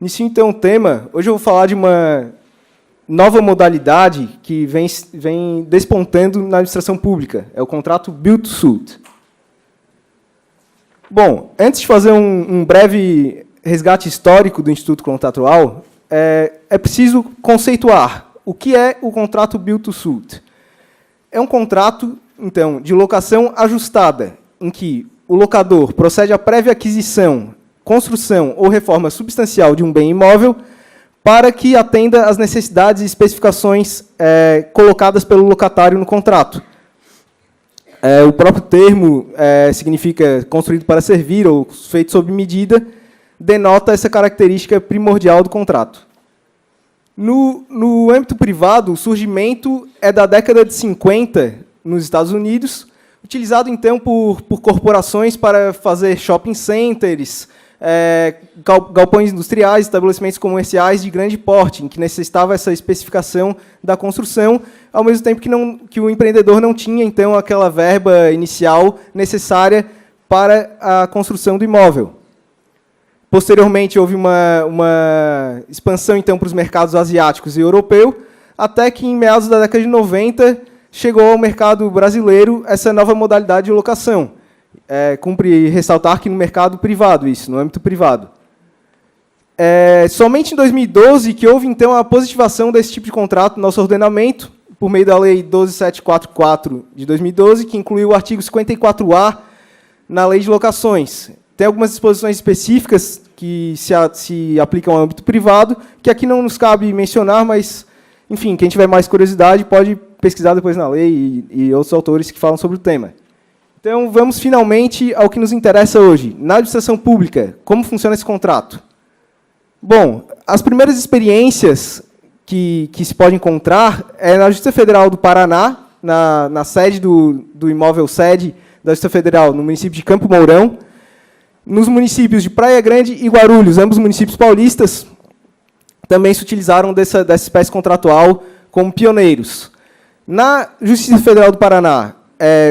Inicio, então, o tema. Hoje eu vou falar de uma nova modalidade que vem despontando na administração pública. É o contrato Build to Suit. Bom, antes de fazer um breve resgate histórico do Instituto Contratual, é preciso conceituar o que é o contrato Build to Suit. É um contrato, então, de locação ajustada, em que o locador procede à prévia aquisição, construção ou reforma substancial de um bem imóvel para que atenda às necessidades e especificações colocadas pelo locatário no contrato. O próprio termo significa construído para servir ou feito sob medida, denota essa característica primordial do contrato. No âmbito privado, o surgimento é da década de 50 nos Estados Unidos, utilizado, então, por corporações para fazer shopping centers, galpões industriais, estabelecimentos comerciais de grande porte, em que necessitava essa especificação da construção, ao mesmo tempo que o empreendedor não tinha, então, aquela verba inicial necessária para a construção do imóvel. Posteriormente, houve uma expansão, então, para os mercados asiáticos e europeu, até que, em meados da década de 90, chegou ao mercado brasileiro essa nova modalidade de locação. Cumpre ressaltar que no mercado privado, no âmbito privado. Somente em 2012 que houve, então, a positivação desse tipo de contrato no nosso ordenamento, por meio da Lei 12744 de 2012, que incluiu o artigo 54A na Lei de Locações. Tem algumas disposições específicas que se aplicam ao âmbito privado, que aqui não nos cabe mencionar, mas, enfim, quem tiver mais curiosidade pode pesquisar depois na lei e outros autores que falam sobre o tema. Então, vamos finalmente ao que nos interessa hoje. Na administração pública, como funciona esse contrato? Bom, as primeiras experiências que se pode encontrar é na Justiça Federal do Paraná, na sede do imóvel sede da Justiça Federal, no município de Campo Mourão, nos municípios de Praia Grande e Guarulhos, ambos municípios paulistas, também se utilizaram dessa espécie contratual como pioneiros. Na Justiça Federal do Paraná,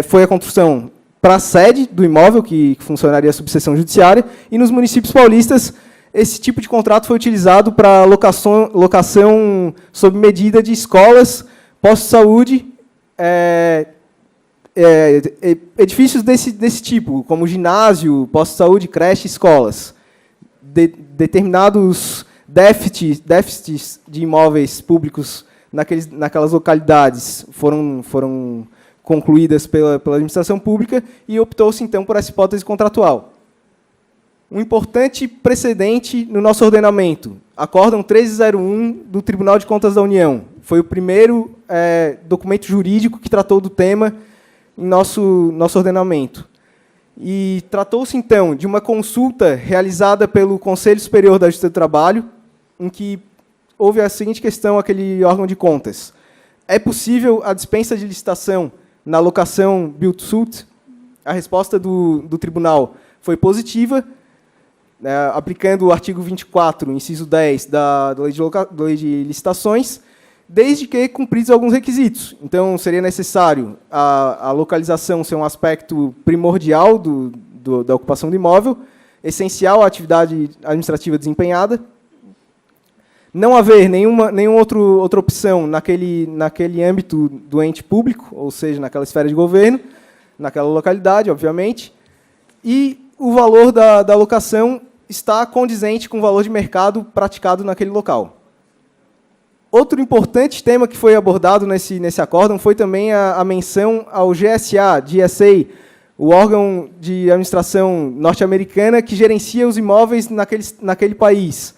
foi a construção para a sede do imóvel, que funcionaria a subseção judiciária, e nos municípios paulistas, esse tipo de contrato foi utilizado para locação sob medida de escolas, postos de saúde, edifícios desse tipo, como ginásio, posto de saúde, creche, escolas. Determinados déficits de imóveis públicos naquelas localidades foram concluídas pela administração pública e optou-se, então, por essa hipótese contratual. Um importante precedente no nosso ordenamento, Acórdão 1301 do Tribunal de Contas da União. Foi o primeiro documento jurídico que tratou do tema em nosso ordenamento. E tratou-se, então, de uma consulta realizada pelo Conselho Superior da Justiça do Trabalho, em que houve a seguinte questão àquele órgão de contas. É possível a dispensa de licitação na locação Build to Suit? A resposta do tribunal foi positiva, aplicando o artigo 24, inciso 10 da Lei de Licitações, desde que cumpridos alguns requisitos. Então, seria necessário a localização ser um aspecto primordial da ocupação do imóvel, essencial à atividade administrativa desempenhada, não haver nenhuma outra opção naquele âmbito do ente público, ou seja, naquela esfera de governo, naquela localidade, obviamente, e o valor da locação está condizente com o valor de mercado praticado naquele local. Outro importante tema que foi abordado nesse acórdão foi também a menção ao GSA, o órgão de administração norte-americana que gerencia os imóveis naquele país.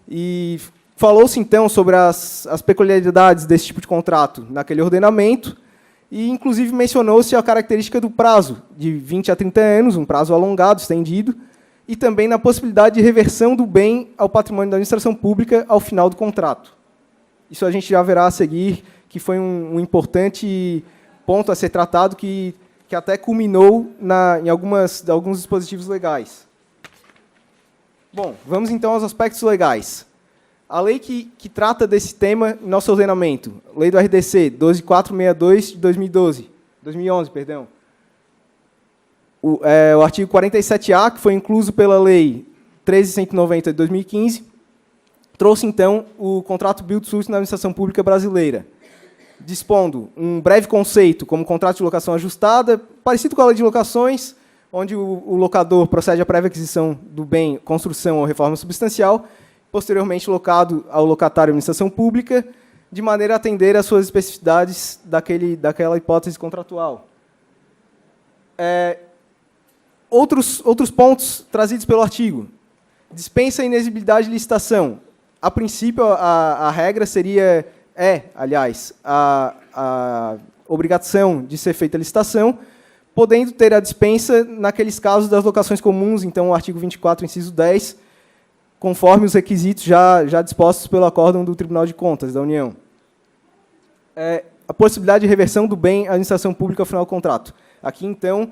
E falou-se, então, sobre as peculiaridades desse tipo de contrato naquele ordenamento e, inclusive, mencionou-se a característica do prazo, de 20 a 30 anos, um prazo alongado, estendido, e também na possibilidade de reversão do bem ao patrimônio da administração pública ao final do contrato. Isso a gente já verá a seguir, que foi um importante ponto a ser tratado, que até culminou em alguns dispositivos legais. Bom, vamos então aos aspectos legais. A lei que trata desse tema em nosso ordenamento, Lei do RDC 12462 de 2011, perdão. O artigo 47A, que foi incluso pela Lei 13.190 de 2015, trouxe, então, o contrato Build-to-Suit na administração pública brasileira, dispondo um breve conceito como contrato de locação ajustada, parecido com a lei de locações, onde o locador procede à prévia aquisição do bem, construção ou reforma substancial, posteriormente locado ao locatário de administração pública, de maneira a atender às suas especificidades daquela hipótese contratual. Outros pontos trazidos pelo artigo. Dispensa a inexigibilidade de licitação. A princípio, a regra seria, aliás, a obrigação de ser feita a licitação, podendo ter a dispensa naqueles casos das locações comuns, então o artigo 24, inciso 10, conforme os requisitos já dispostos pelo acórdão do Tribunal de Contas da União. A possibilidade de reversão do bem à administração pública ao final do contrato. Aqui, então,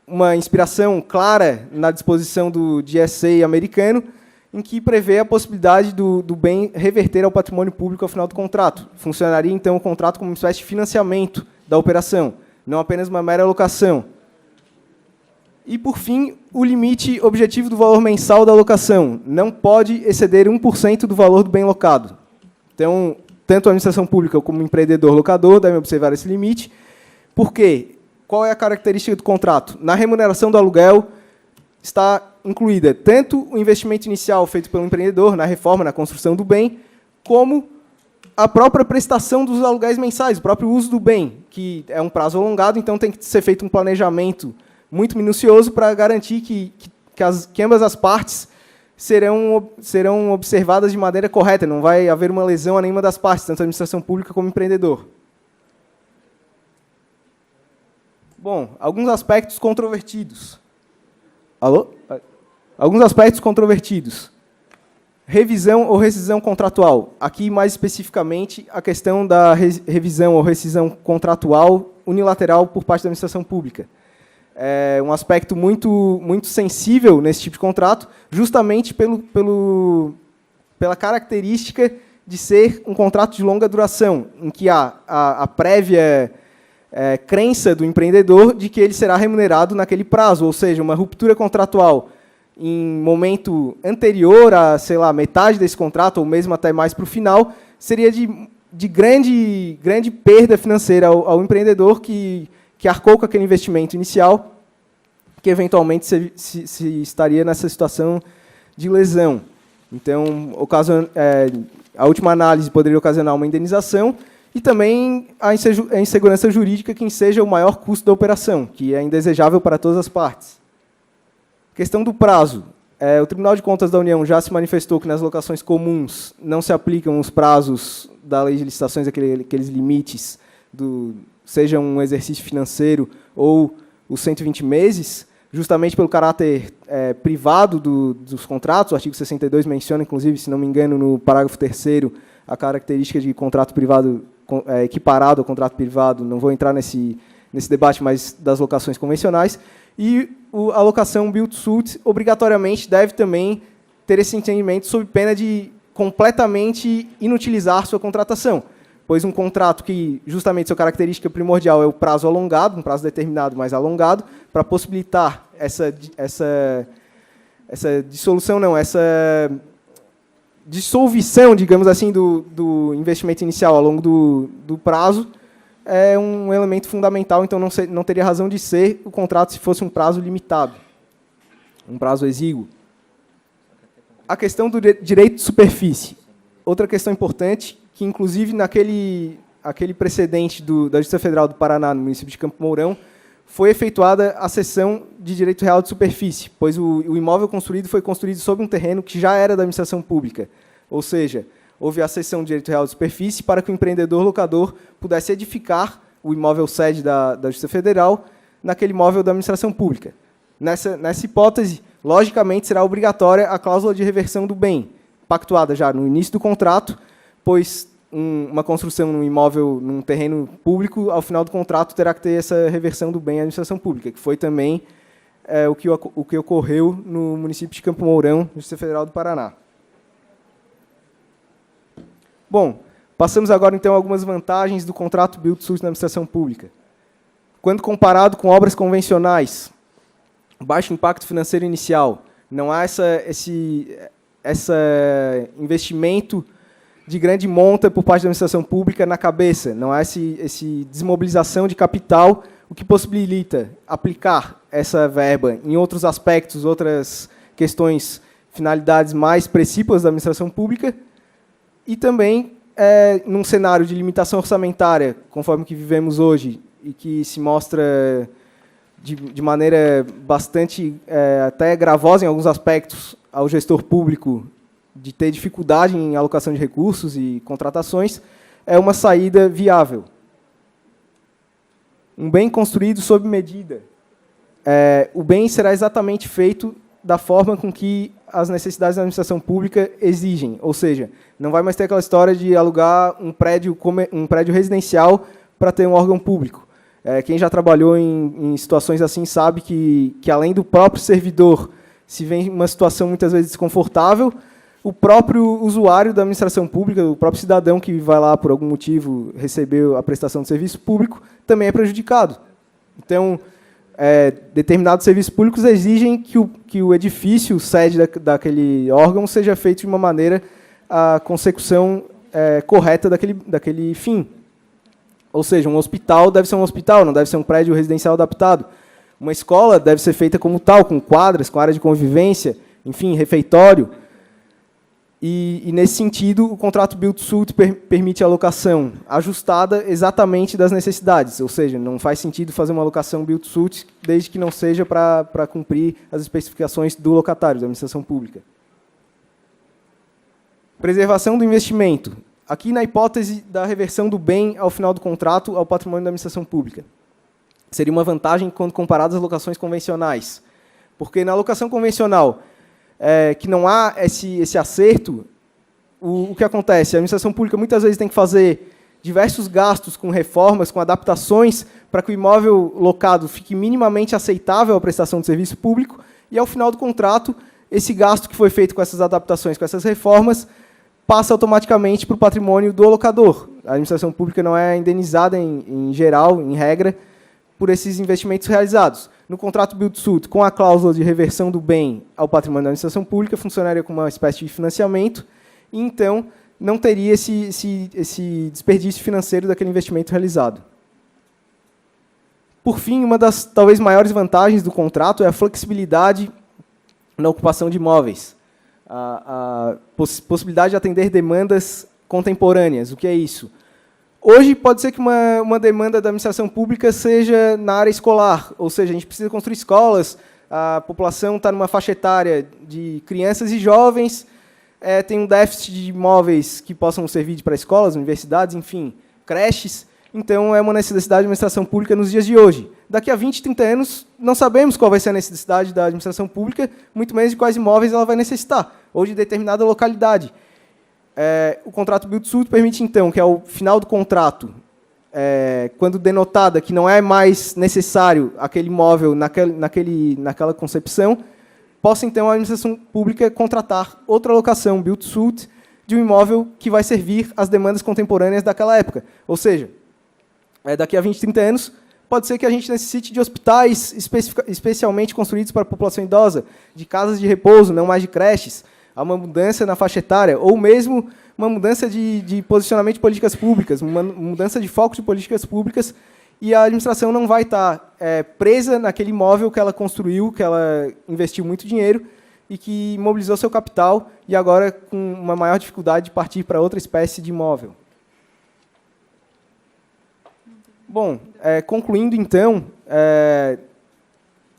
uma inspiração clara na disposição do GSA americano, em que prevê a possibilidade do bem reverter ao patrimônio público ao final do contrato. Funcionaria, então, o contrato como uma espécie de financiamento da operação, não apenas uma mera alocação. E, por fim, o limite objetivo do valor mensal da alocação. Não pode exceder 1% do valor do bem locado. Então, tanto a administração pública como o empreendedor locador devem observar esse limite. Por quê? Qual é a característica do contrato? Na remuneração do aluguel está incluída tanto o investimento inicial feito pelo empreendedor, na reforma, na construção do bem, como a própria prestação dos aluguéis mensais, o próprio uso do bem, que é um prazo alongado, então tem que ser feito um planejamento muito minucioso para garantir que ambas as partes serão observadas de maneira correta, não vai haver uma lesão a nenhuma das partes, tanto a administração pública como o empreendedor. Bom, alguns aspectos controvertidos. Alô? Alguns aspectos controvertidos. Revisão ou rescisão contratual. Aqui, mais especificamente, a questão da revisão ou rescisão contratual unilateral por parte da administração pública. É um aspecto muito sensível nesse tipo de contrato, justamente pela característica de ser um contrato de longa duração, em que há a prévia crença do empreendedor de que ele será remunerado naquele prazo, ou seja, uma ruptura contratual em momento anterior a, sei lá, metade desse contrato, ou mesmo até mais para o final, seria de grande perda financeira ao empreendedor que arcou com aquele investimento inicial, que eventualmente se estaria nessa situação de lesão. Então, a última análise poderia ocasionar uma indenização e também a insegurança jurídica que enseja o maior custo da operação, que é indesejável para todas as partes. Questão do prazo. O Tribunal de Contas da União já se manifestou que nas locações comuns não se aplicam os prazos da lei de licitações, aqueles limites, seja um exercício financeiro ou os 120 meses, justamente pelo caráter privado dos contratos. O artigo 62 menciona, inclusive, se não me engano, no parágrafo 3º, a característica de contrato privado equiparado ao contrato privado. Não vou entrar nesse debate, mas das locações convencionais. E a locação Build-to-Suit, obrigatoriamente, deve também ter esse entendimento sob pena de completamente inutilizar sua contratação, pois um contrato que, justamente, sua característica primordial é o prazo alongado, um prazo determinado, mas alongado, para possibilitar essa dissolução, não, essa dissolução, digamos assim, do investimento inicial ao longo do prazo, é um elemento fundamental, então não teria razão de ser o contrato se fosse um prazo limitado, um prazo exíguo. A questão do direito de superfície. Outra questão importante, que inclusive aquele precedente da Justiça Federal do Paraná, no município de Campo Mourão, foi efetuada a cessão de direito real de superfície, pois o imóvel construído foi construído sobre um terreno que já era da administração pública, ou seja, houve a cessão de direito real de superfície para que o empreendedor locador pudesse edificar o imóvel sede da Justiça Federal naquele imóvel da administração pública. Nessa hipótese, logicamente, será obrigatória a cláusula de reversão do bem, pactuada já no início do contrato, pois uma construção num imóvel, num terreno público, ao final do contrato, terá que ter essa reversão do bem à administração pública, que foi também o que ocorreu no município de Campo Mourão, Justiça Federal do Paraná. Bom, passamos agora, então, a algumas vantagens do contrato Build-to-Suit na administração pública. Quando comparado com obras convencionais, baixo impacto financeiro inicial, não há esse investimento de grande monta por parte da administração pública na cabeça, não há esse desmobilização de capital, o que possibilita aplicar essa verba em outros aspectos, outras questões, finalidades mais precípitas da administração pública, e também, num cenário de limitação orçamentária, conforme o que vivemos hoje, e que se mostra de maneira bastante, até gravosa em alguns aspectos, ao gestor público de ter dificuldade em alocação de recursos e contratações, é uma saída viável. Um bem construído sob medida. O bem será exatamente feito da forma com que as necessidades da administração pública exigem, ou seja, não vai mais ter aquela história de alugar um prédio residencial para ter um órgão público. Quem já trabalhou em situações assim sabe que além do próprio servidor, se vem uma situação muitas vezes desconfortável, o próprio usuário da administração pública, o próprio cidadão que vai lá por algum motivo receber a prestação de serviço público, também é prejudicado. Então, determinados serviços públicos exigem que o edifício sede daquele órgão seja feito de uma maneira a consecução correta daquele fim. Ou seja, um hospital deve ser um hospital, não deve ser um prédio residencial adaptado. Uma escola deve ser feita como tal, com quadras, com área de convivência, enfim, refeitório. E nesse sentido, o contrato Build-to-Suit permite a alocação ajustada exatamente das necessidades, ou seja, não faz sentido fazer uma alocação Build-to-Suit desde que não seja para cumprir as especificações do locatário, da administração pública. Preservação do investimento. Aqui na hipótese da reversão do bem ao final do contrato ao patrimônio da administração pública. Seria uma vantagem quando comparado às locações convencionais. Porque na locação convencional, que não há esse acerto, o que acontece? A administração pública muitas vezes tem que fazer diversos gastos com reformas, com adaptações, para que o imóvel locado fique minimamente aceitável à prestação de serviço público, e ao final do contrato, esse gasto que foi feito com essas adaptações, com essas reformas, passa automaticamente para o patrimônio do locador. A administração pública não é indenizada, em geral, em regra, por esses investimentos realizados. No contrato Build-to-Suit, com a cláusula de reversão do bem ao patrimônio da administração pública, funcionaria como uma espécie de financiamento, e então não teria esse desperdício financeiro daquele investimento realizado. Por fim, uma das talvez maiores vantagens do contrato é a flexibilidade na ocupação de imóveis. A possibilidade de atender demandas contemporâneas. O que é isso? Hoje, pode ser que uma demanda da administração pública seja na área escolar, ou seja, a gente precisa construir escolas, a população está numa faixa etária de crianças e jovens, tem um déficit de imóveis que possam servir para escolas, universidades, enfim, creches. Então, é uma necessidade da administração pública nos dias de hoje. Daqui a 20, 30 anos, não sabemos qual vai ser a necessidade da administração pública, muito menos de quais imóveis ela vai necessitar, ou de determinada localidade. O contrato Build-to-Suit permite, então, que ao final do contrato, quando denotada que não é mais necessário aquele imóvel naquela concepção, possa, então, a administração pública contratar outra locação Build-to-Suit de um imóvel que vai servir às demandas contemporâneas daquela época. Ou seja, daqui a 20, 30 anos, pode ser que a gente necessite de hospitais especialmente construídos para a população idosa, de casas de repouso, não mais de creches. Há uma mudança na faixa etária, ou mesmo uma mudança de posicionamento de políticas públicas, uma mudança de foco de políticas públicas, e a administração não vai estar presa naquele imóvel que ela construiu, que ela investiu muito dinheiro, e que mobilizou seu capital, e agora com uma maior dificuldade de partir para outra espécie de imóvel. Bom, concluindo, então,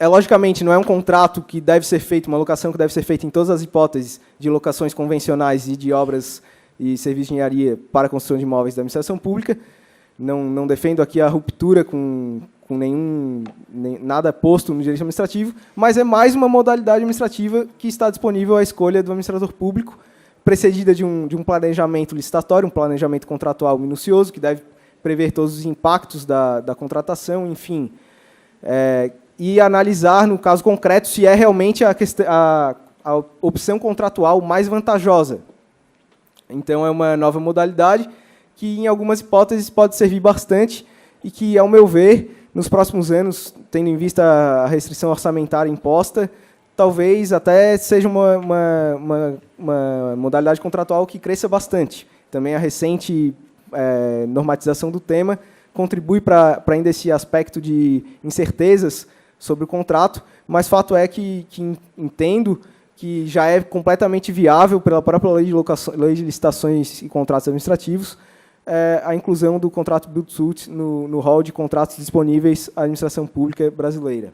logicamente, não é um contrato que deve ser feito, uma locação que deve ser feita em todas as hipóteses de locações convencionais e de obras e serviços de engenharia para a construção de imóveis da administração pública. Não defendo aqui a ruptura com nada posto no direito administrativo, mas é mais uma modalidade administrativa que está disponível à escolha do administrador público, precedida de um planejamento licitatório, um planejamento contratual minucioso, que deve prever todos os impactos da contratação, enfim, e analisar, no caso concreto, se é realmente a opção contratual mais vantajosa. Então, é uma nova modalidade que, em algumas hipóteses, pode servir bastante e que, ao meu ver, nos próximos anos, tendo em vista a restrição orçamentária imposta, talvez até seja uma modalidade contratual que cresça bastante. Também a recente normatização do tema contribui para ainda esse aspecto de incertezas sobre o contrato, mas fato é que entendo que já é completamente viável pela própria lei de licitações e contratos administrativos a inclusão do contrato Build-to-Suit no rol de contratos disponíveis à administração pública brasileira.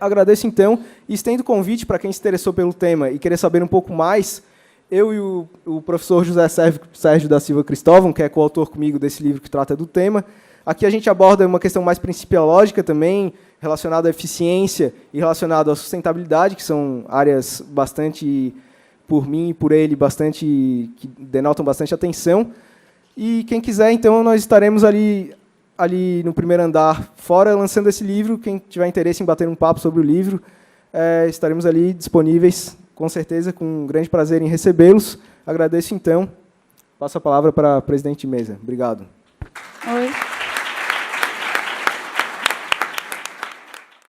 Agradeço, então, e estendo o convite para quem se interessou pelo tema e querer saber um pouco mais. Eu e o professor José Sérgio da Silva Cristóvão, que é coautor comigo desse livro que trata do tema. Aqui a gente aborda uma questão mais principiológica também, relacionada à eficiência e relacionada à sustentabilidade, que são áreas bastante, por mim e por ele, que denotam bastante atenção. E quem quiser, então, nós estaremos ali no primeiro andar fora, lançando esse livro. Quem tiver interesse em bater um papo sobre o livro, estaremos ali disponíveis, com certeza, com um grande prazer em recebê-los. Agradeço, então. Passo a palavra para a presidente de mesa. Obrigado. Oi.